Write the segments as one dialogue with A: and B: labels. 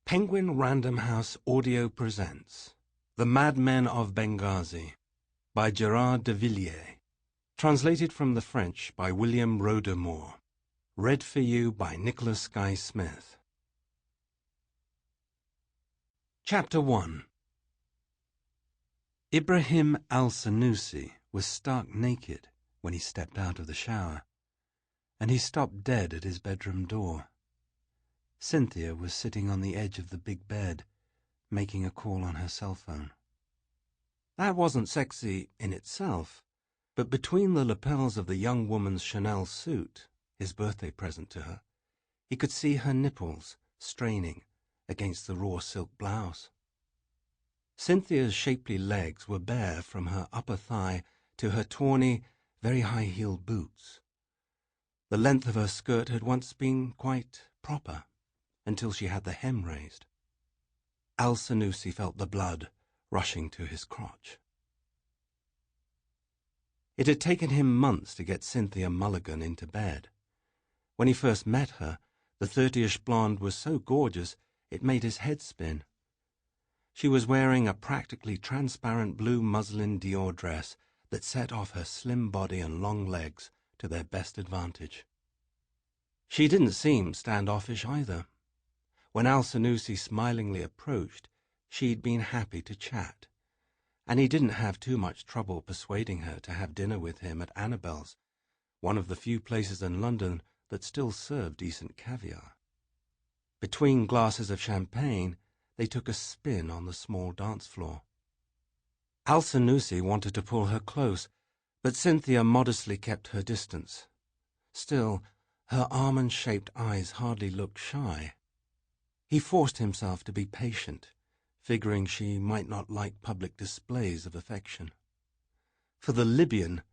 A: Penguin Random House Audio presents The Madmen of Benghazi by Gérard de Villiers, translated from the French by William Rodemore, read for you by Nicholas Guy Smith. Chapter 1. Ibrahim al-Sanusi was stark naked when he stepped out of the shower, and he stopped dead at his bedroom door. Cynthia was sitting on the edge of the big bed, making a call on her cell phone. That wasn't sexy in itself, but between the lapels of the young woman's Chanel suit, his birthday present to her, he could see her nipples straining against the raw silk blouse. Cynthia's shapely legs were bare from her upper thigh to her tawny, very high-heeled boots. The length of her skirt had once been quite proper, until she had the hem raised. Al-Sanusi felt the blood rushing to his crotch. It had taken him months to get Cynthia Mulligan into bed. When he first met her, the 30-ish blonde was so gorgeous it made his head spin. She was wearing a practically transparent blue muslin Dior dress that set off her slim body and long legs to their best advantage. She didn't seem standoffish either. When Al-Sanusi smilingly approached, she'd been happy to chat, and he didn't have too much trouble persuading her to have dinner with him at Annabelle's, one of the few places in London that still served decent caviar. Between glasses of champagne, they took a spin on the small dance floor. Al-Sanusi wanted to pull her close, but Cynthia modestly kept her distance. Still, her almond-shaped eyes hardly looked shy. He forced himself to be patient, figuring she might not like public displays of affection. For the Libyan,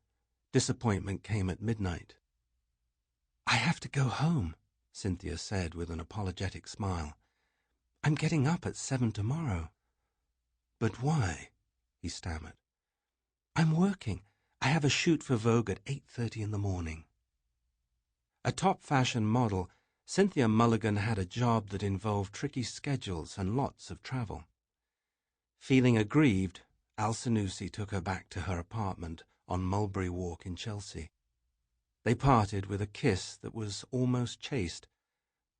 A: disappointment came at midnight. "I have to go home," Cynthia said with an apologetic smile. "I'm getting up at 7 tomorrow." "But why?" he stammered. "I'm working. I have a shoot for Vogue at 8:30 in the morning." A top fashion model, Cynthia Mulligan had a job that involved tricky schedules and lots of travel. Feeling aggrieved, Al-Sanusi took her back to her apartment on Mulberry Walk in Chelsea. They parted with a kiss that was almost chaste,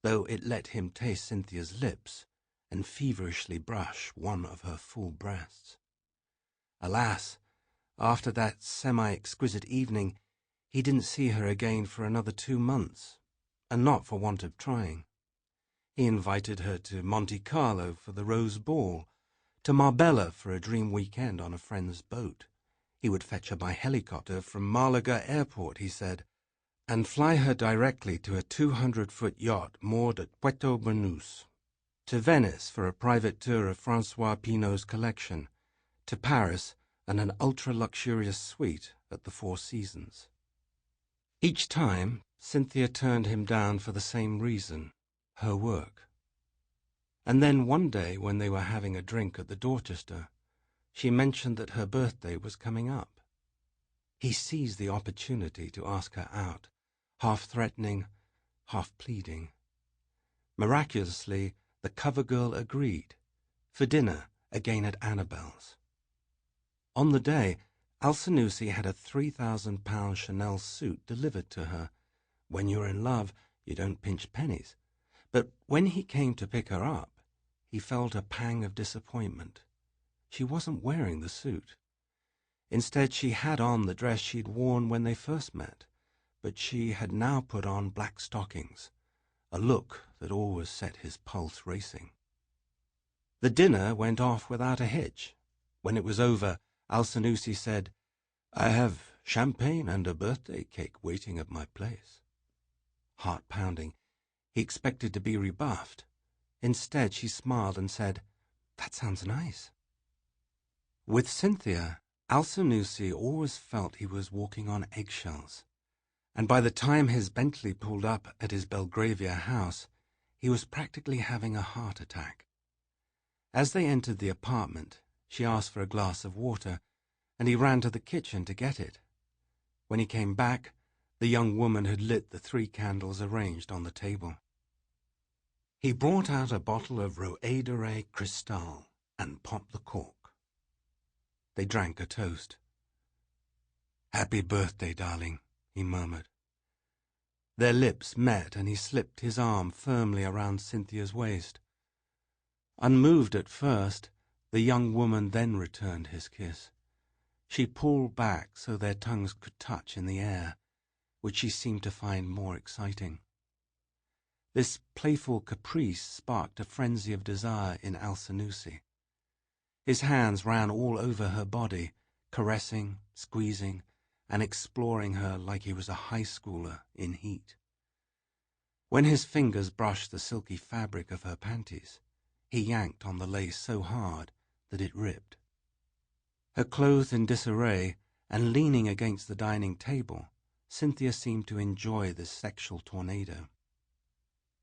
A: though it let him taste Cynthia's lips and feverishly brush one of her full breasts. Alas, after that semi-exquisite evening, he didn't see her again for another 2 months. And not for want of trying. He invited her to Monte Carlo for the Rose Ball, to Marbella for a dream weekend on a friend's boat. He would fetch her by helicopter from Malaga Airport, he said, and fly her directly to a 200-foot yacht moored at Puerto Banús, to Venice for a private tour of François Pinault's collection, to Paris and an ultra-luxurious suite at the Four Seasons. Each time, Cynthia turned him down for the same reason, her work. And then one day when they were having a drink at the Dorchester, she mentioned that her birthday was coming up. He seized the opportunity to ask her out, half threatening, half pleading. Miraculously, the cover girl agreed, for dinner again at Annabelle's. On the day, Al-Sanusi had a £3,000 Chanel suit delivered to her. When you're in love, you don't pinch pennies. But when he came to pick her up, he felt a pang of disappointment. She wasn't wearing the suit. Instead, she had on the dress she'd worn when they first met, but she had now put on black stockings, a look that always set his pulse racing. The dinner went off without a hitch. When it was over, Al-Sanusi said, "I have champagne and a birthday cake waiting at my place." Heart pounding, he expected to be rebuffed. Instead, she smiled and said, "That sounds nice." With Cynthia, Al-Sanusi always felt he was walking on eggshells, and by the time his Bentley pulled up at his Belgravia house, he was practically having a heart attack. As they entered the apartment, she asked for a glass of water, and he ran to the kitchen to get it. When he came back, the young woman had lit the 3 candles arranged on the table. He brought out a bottle of Roedere Cristal and popped the cork. They drank a toast. "Happy birthday, darling," he murmured. Their lips met and he slipped his arm firmly around Cynthia's waist. Unmoved at first, the young woman then returned his kiss. She pulled back so their tongues could touch in the air, which she seemed to find more exciting. This playful caprice sparked a frenzy of desire in Al-Sanusi. His hands ran all over her body, caressing, squeezing, and exploring her like he was a high schooler in heat. When his fingers brushed the silky fabric of her panties, he yanked on the lace so hard that it ripped. Her clothes in disarray and leaning against the dining table, Cynthia seemed to enjoy this sexual tornado.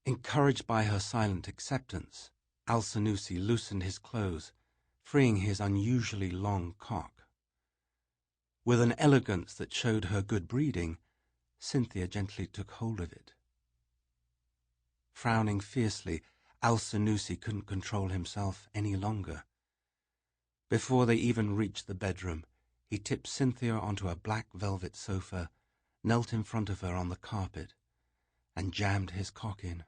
A: Encouraged by her silent acceptance, Al-Sanusi loosened his clothes, freeing his unusually long cock. With an elegance that showed her good breeding, Cynthia gently took hold of it. Frowning fiercely, Al-Sanusi couldn't control himself any longer. Before they even reached the bedroom, he tipped Cynthia onto a black velvet sofa, knelt in front of her on the carpet, and jammed his cock in.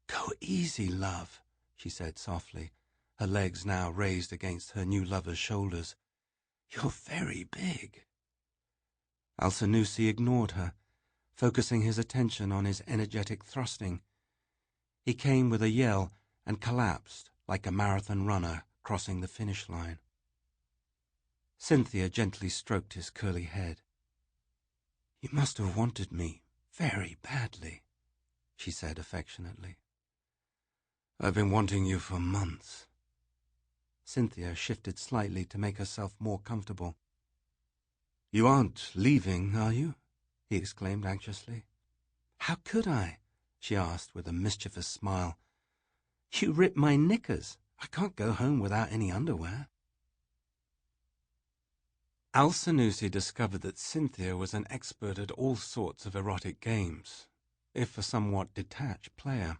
A: "Go easy, love," she said softly, her legs now raised against her new lover's shoulders. "You're very big." Al-Sanusi ignored her, focusing his attention on his energetic thrusting. He came with a yell and collapsed like a marathon runner crossing the finish line. Cynthia gently stroked his curly head. "You must have wanted me very badly," she said affectionately. "I've been wanting you for months." Cynthia shifted slightly to make herself more comfortable. "You aren't leaving, are you?" he exclaimed anxiously. "How could I?" she asked with a mischievous smile. "You ripped my knickers. I can't go home without any underwear." Al-Sanusi discovered that Cynthia was an expert at all sorts of erotic games, if a somewhat detached player.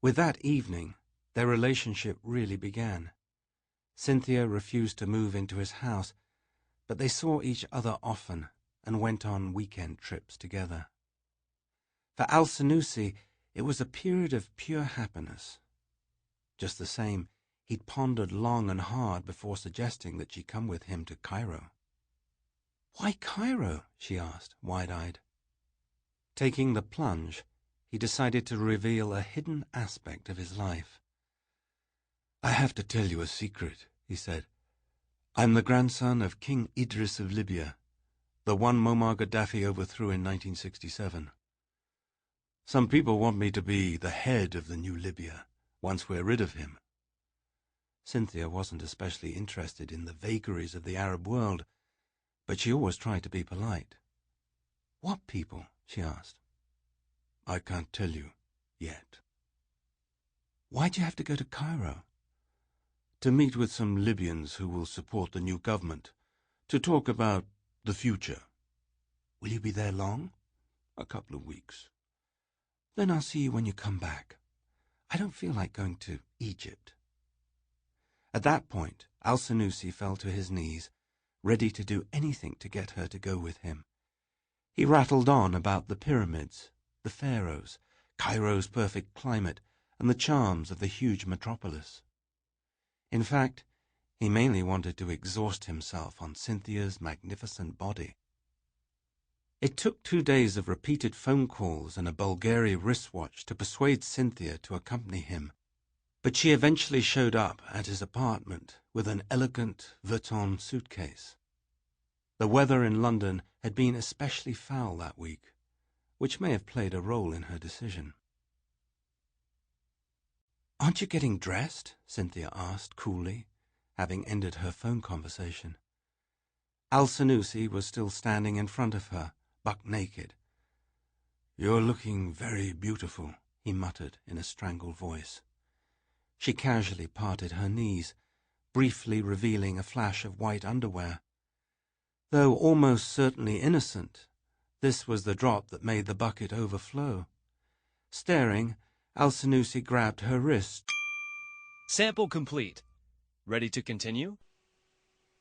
A: With that evening, their relationship really began. Cynthia refused to move into his house, but they saw each other often and went on weekend trips together. For Al-Sanusi, it was a period of pure happiness. Just the same, he'd pondered long and hard before suggesting that she come with him to Cairo. "Why Cairo?" she asked, wide-eyed. Taking the plunge, he decided to reveal a hidden aspect of his life. "I have to tell you a secret," he said. "I'm the grandson of King Idris of Libya, the one Muammar Gaddafi overthrew in 1967. Some people want me to be the head of the new Libya once we're rid of him." Cynthia wasn't especially interested in the vagaries of the Arab world, but she always tried to be polite. "What people?" she asked. "I can't tell you yet." "Why'd you have to go to Cairo?" "To meet with some Libyans who will support the new government, to talk about the future." "Will you be there long?" "A couple of weeks." "Then I'll see you when you come back. I don't feel like going to Egypt." At that point, Al-Sanusi fell to his knees, ready to do anything to get her to go with him. He rattled on about the pyramids, the pharaohs, Cairo's perfect climate, and the charms of the huge metropolis. In fact, he mainly wanted to exhaust himself on Cynthia's magnificent body. It took 2 days of repeated phone calls and a Bulgari wristwatch to persuade Cynthia to accompany him, but she eventually showed up at his apartment with an elegant Vuitton suitcase. The weather in London had been especially foul that week, which may have played a role in her decision. "Aren't you getting dressed?" Cynthia asked coolly, having ended her phone conversation. Al-Sanusi was still standing in front of her, buck naked. "You're looking very beautiful," he muttered in a strangled voice. She casually parted her knees, briefly revealing a flash of white underwear. Though almost certainly innocent, this was the drop that made the bucket overflow. Staring, Al-Sanusi grabbed her wrist.
B: Sample complete. Ready to continue?